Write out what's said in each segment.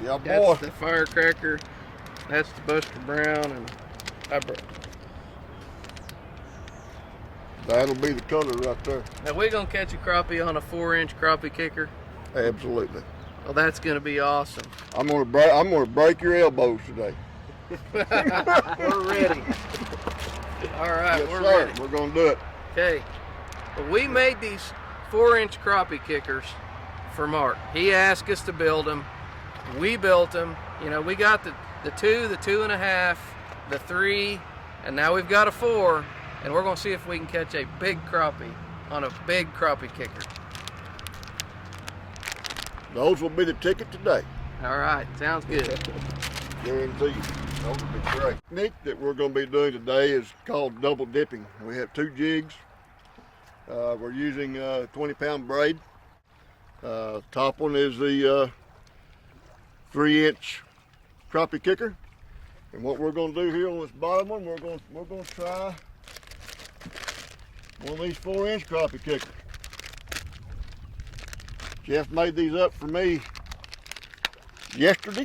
Yeah, boy. That's the firecracker. That's the Buster Brown, and That'll be the color right there. now we're gonna catch a crappie on a 4-inch crappie kicker. Absolutely. Well, that's gonna be awesome. I'm gonna break your elbows today. We're ready. All right, Yes, we're sir. ready. We're gonna do it. Okay. Well, we made these 4-inch crappie kickers for Mark. He asked us to build them. We built them. You know, we got the 2, the 2.5, the 3, and now we've got a 4, and we're gonna see if we can catch a big crappie on a big crappie kicker. Those will be the ticket today. All right, sounds good. Guarantee you. Those will be great. The technique that we're going to be doing today is called double dipping. We have 2 jigs. We're using 20-pound braid. Top one is the 3-inch crappie kicker. And what we're going to do here on this bottom one, we're going to try one of these 4-inch crappie kickers. Jeff made these up for me yesterday.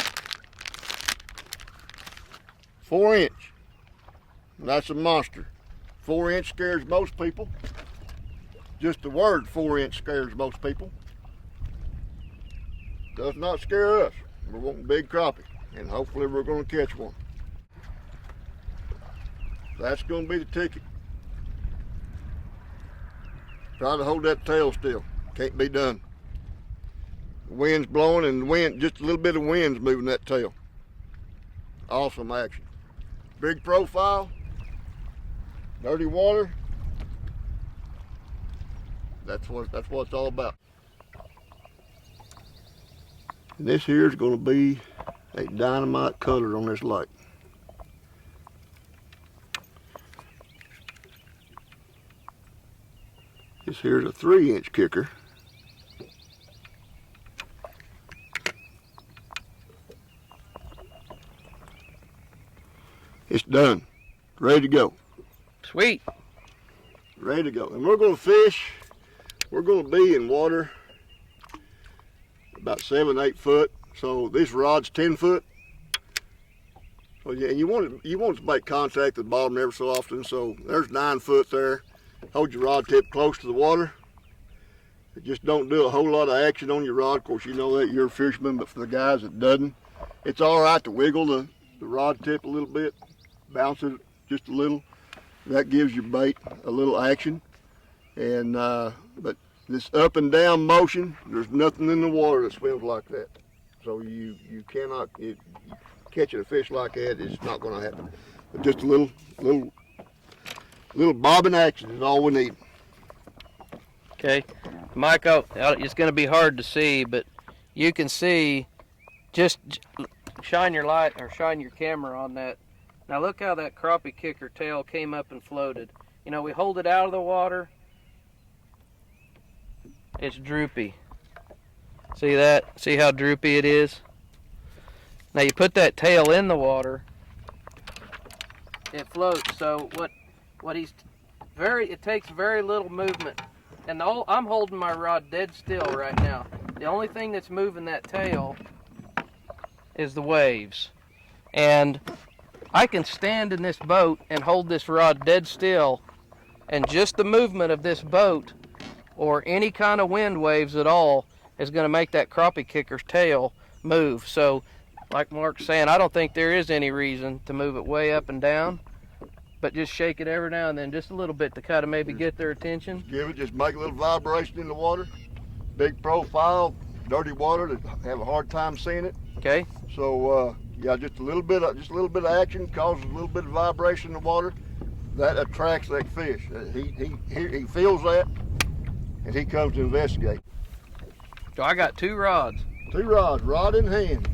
4-inch. That's a monster. 4-inch scares most people. Just the word 4-inch scares most people. Does not scare us. We're wanting big crappie, and hopefully we're going to catch one. That's going to be the ticket. Try to hold that tail still. Can't be done. The wind's blowing, and the wind, just a little bit of wind's moving that tail. Awesome action. Big profile, dirty water. That's what it's all about. And this here is going to be a dynamite color on this lake. This here's a 3-inch kicker. It's done. Ready to go. Sweet. Ready to go. And we're going to fish. We're going to be in water about 7-8 foot. So this rod's 10 foot. So yeah, you want to make contact at the bottom every so often. So there's 9 foot there. Hold your rod tip close to the water. Just don't do a whole lot of action on your rod. Of course, you know that you're a fisherman, but for the guys that doesn't, it's all right to wiggle the rod tip a little bit. Bounce it just a little. That gives your bait a little action. And but this up and down motion, there's nothing in the water that swims like that. So you cannot catching a fish like that. It's not going to happen. But just a little bobbing action is all we need. Okay, Michael, it's going to be hard to see, but you can see. Just shine your light or shine your camera on that. Now look how that crappie kicker tail came up and floated. You know, we hold it out of the water. It's droopy. See that? See how droopy it is? Now you put that tail in the water, it floats. So it takes very little movement. And I'm holding my rod dead still right now. The only thing that's moving that tail is the waves. And I can stand in this boat and hold this rod dead still, and just the movement of this boat or any kind of wind waves at all is going to make that crappie kicker's tail move. So like Mark's saying, I don't think there is any reason to move it way up and down, but just shake it every now and then just a little bit to kind of maybe get their attention. Just make a little vibration in the water. Big profile, dirty water that have a hard time seeing it. Okay. So yeah, just a little bit of action causes a little bit of vibration in the water. That attracts that fish. He feels that, and he comes to investigate. So I got 2 rods. 2 rods, rod in hand.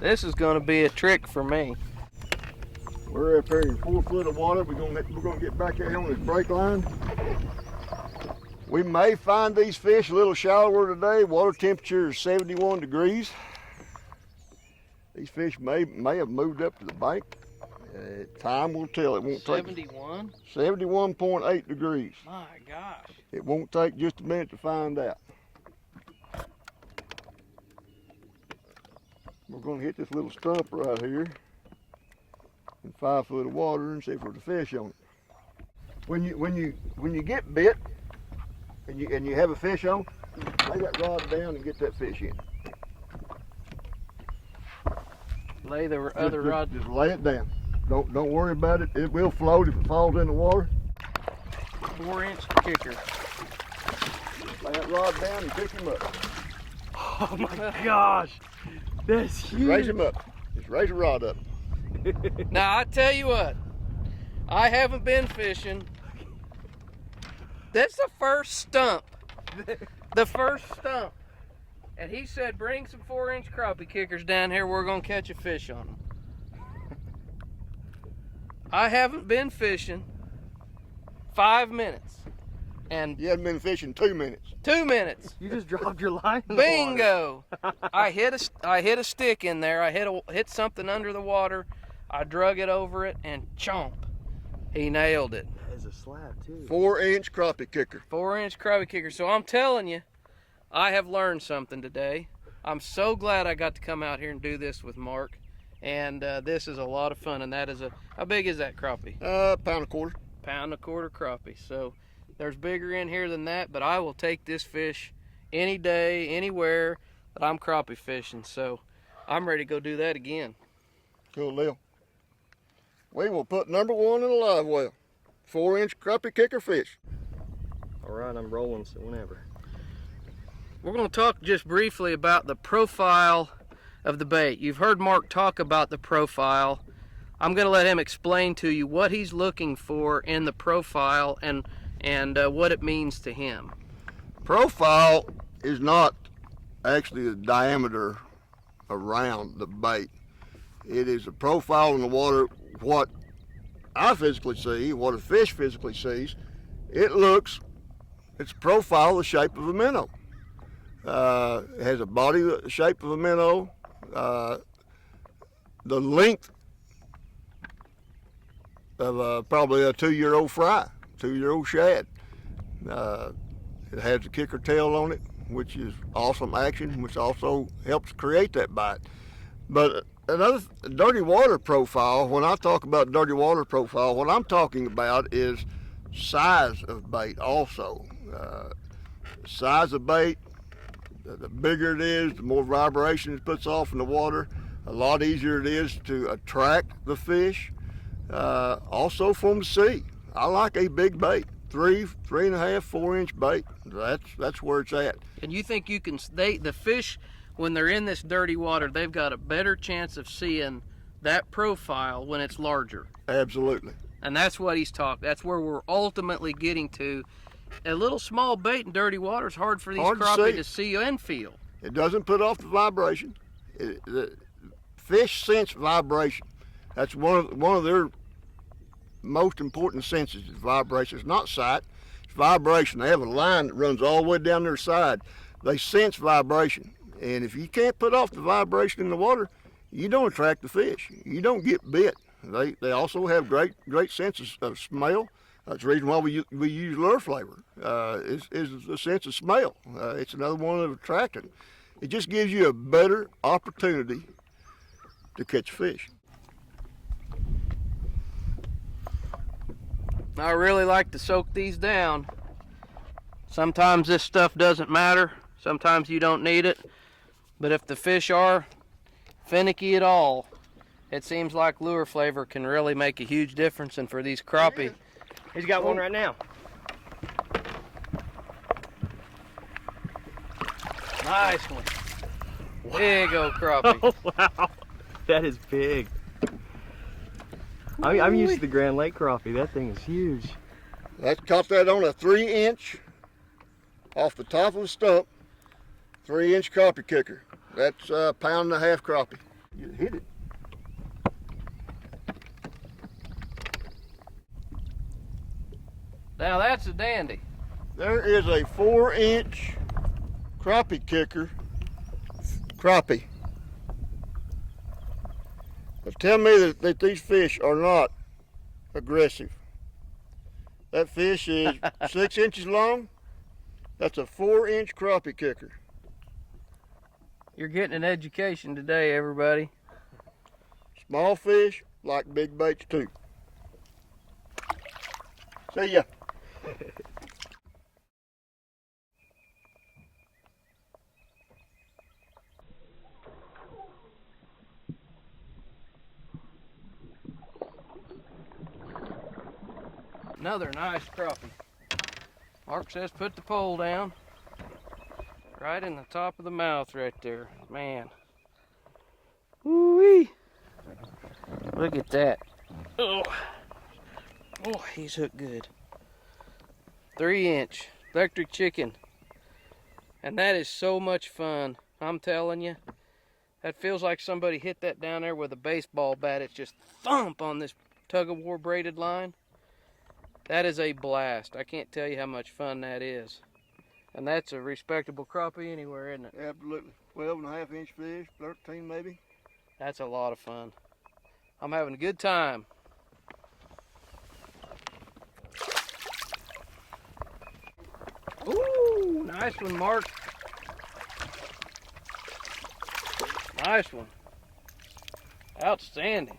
This is going to be a trick for me. We're up here in 4 foot of water. We're gonna get back here on this break line. We may find these fish a little shallower today. Water temperature is 71 degrees. These fish may have moved up to the bank. Time will tell. It won't take 71? 71.8 degrees. My gosh. It won't take just a minute to find out. We're gonna hit this little stump right here in 5 foot of water and see if there's a fish on it. When you get bit and you have a fish on, lay that rod down and get that fish in. Lay the other rod. Just lay it down. Don't worry about it. It will float if it falls in the water. 4-inch kicker. Lay that rod down and pick him up. Oh my gosh, that's huge. Just raise him up. Just raise the rod up. Now I tell you what, I haven't been fishing. That's the first stump. The first stump. And he said, bring some 4-inch crappie kickers down here. We're going to catch a fish on them. I haven't been fishing 5 minutes. And You haven't been fishing 2 minutes. 2 minutes. You just dropped your line in the Bingo! I hit a stick in there. I hit something under the water. I drug it over it and chomp. He nailed it. That is a slab too. 4-inch crappie kicker. 4-inch crappie kicker. So I'm telling you, I have learned something today. I'm so glad I got to come out here and do this with Mark. And this is a lot of fun. And that is how big is that crappie? Pound a quarter. Pound a quarter crappie. So there's bigger in here than that, but I will take this fish any day, anywhere that I'm crappie fishing. So I'm ready to go do that again. Cool deal. We will put number 1 in a live well. 4-inch crappie kicker fish. All right, I'm rolling, so whenever. We're going to talk just briefly about the profile of the bait. You've heard Mark talk about the profile. I'm going to let him explain to you what he's looking for in the profile and what it means to him. Profile is not actually the diameter around the bait. It is a profile in the water. What I physically see, what a fish physically sees, it's a profile the shape of a minnow. It has a body the shape of a minnow. The length of probably a 2-year-old fry, 2-year-old shad. It has a kicker tail on it, which is awesome action, which also helps create that bite. But another dirty water profile, when I talk about dirty water profile, what I'm talking about is size of bait also. Size of bait, the bigger it is, the more vibration it puts off in the water, a lot easier it is to attract the fish. Also from the sea, I like a big bait, 3.5, 4-inch bait. That's where it's at. And you think you can, the fish, when they're in this dirty water, they've got a better chance of seeing that profile when it's larger. Absolutely. And that's what he's talking. That's where we're ultimately getting to. A little small bait in dirty water is hard for these crappie to see and feel. It doesn't put off the vibration. The fish sense vibration. That's one of their most important senses is vibration. It's not sight, it's vibration. They have a line that runs all the way down their side. They sense vibration. And if you can't put off the vibration in the water, you don't attract the fish. You don't get bit. They also have great senses of smell. That's the reason why we use lure flavor, is the sense of smell. It's another one of attracting. It just gives you a better opportunity to catch fish. I really like to soak these down. Sometimes this stuff doesn't matter. Sometimes you don't need it. But if the fish are finicky at all, it seems like lure flavor can really make a huge difference. And for these crappie, He's got one right now. nice one. Big old crappie. Oh, wow. That is big. I'm used to the Grand Lake crappie. That thing is huge. That's caught that on a 3-inch off the top of the stump, 3-inch crappie kicker. That's a 1.5 pound crappie. You hit it. Now that's a dandy. There is a 4-inch crappie kicker, crappie. But tell me that these fish are not aggressive. That fish is 6 inches long. That's a 4-inch crappie kicker. You're getting an education today, everybody. Small fish like big baits too. See ya. Another nice crappie. Mark says put the pole down. Right in the top of the mouth right there. Man. Woo-wee. Look at that. Oh. Oh, he's hooked good. 3-inch electric chicken. And that is so much fun. I'm telling you. That feels like somebody hit that down there with a baseball bat. It's just thump on this tug-of-war braided line. That is a blast. I can't tell you how much fun that is. And that's a respectable crappie anywhere, isn't it? Absolutely. 12.5-inch fish, 13 maybe. That's a lot of fun. I'm having a good time. Ooh, nice one, Mark. Nice one. Outstanding.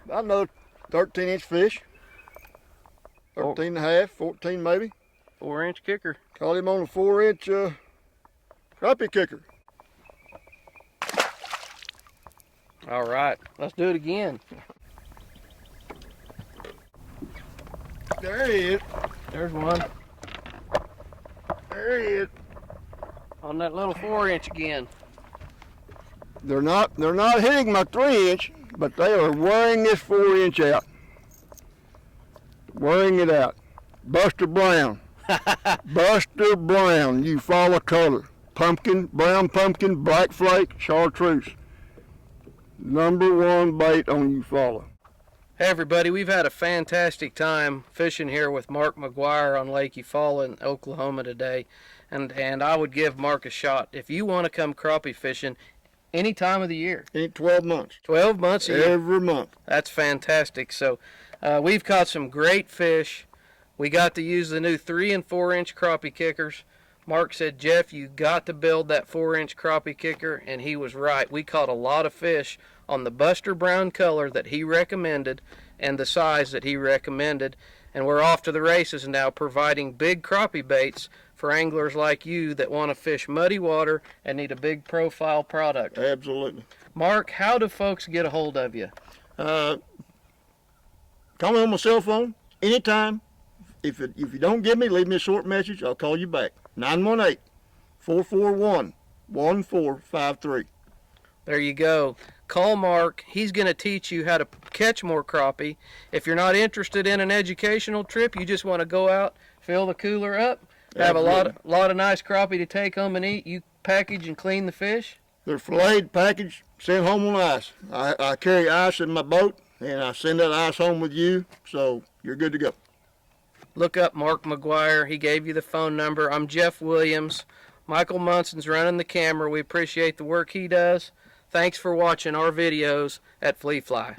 About another 13-inch fish. 13.5, 14 maybe. 4-inch kicker. Caught him on a 4-inch crappie kicker. All right, let's do it again. There he is. There's one. There he is. On that little 4-inch again. They're not hitting my 3-inch, but they are wearing this 4-inch out. Wearing it out. Buster Brown. Buster Brown, you follow color. Pumpkin, brown pumpkin, black flake, chartreuse. #1 bait on you follow. Hey everybody, we've had a fantastic time fishing here with Mark McGuire on Lake Eufaula in Oklahoma today. And I would give Mark a shot. If you want to come crappie fishing any time of the year. Ain't 12 months. 12 months a year. Every month. That's fantastic. So we've caught some great fish. We got to use the new 3 and 4-inch crappie kickers. Mark said, Jeff, you got to build that 4-inch crappie kicker, and he was right. We caught a lot of fish on the Buster Brown color that he recommended and the size that he recommended, and we're off to the races now, providing big crappie baits for anglers like you that want to fish muddy water and need a big profile product. Absolutely. Mark, how do folks get a hold of you? Call me on my cell phone anytime. If you don't get me, leave me a short message. I'll call you back. 918-441-1453. There you go. Call Mark. He's going to teach you how to catch more crappie. If you're not interested in an educational trip, you just want to go out, fill the cooler up, have a lot of nice crappie to take home and eat. You package and clean the fish. They're filleted, packaged, sent home on ice. I carry ice in my boat, and I send that ice home with you, so you're good to go. Look up Mark McGuire. He gave you the phone number. I'm Jeff Williams. Michael Munson's running the camera. We appreciate the work he does. Thanks for watching our videos at Fle Fly.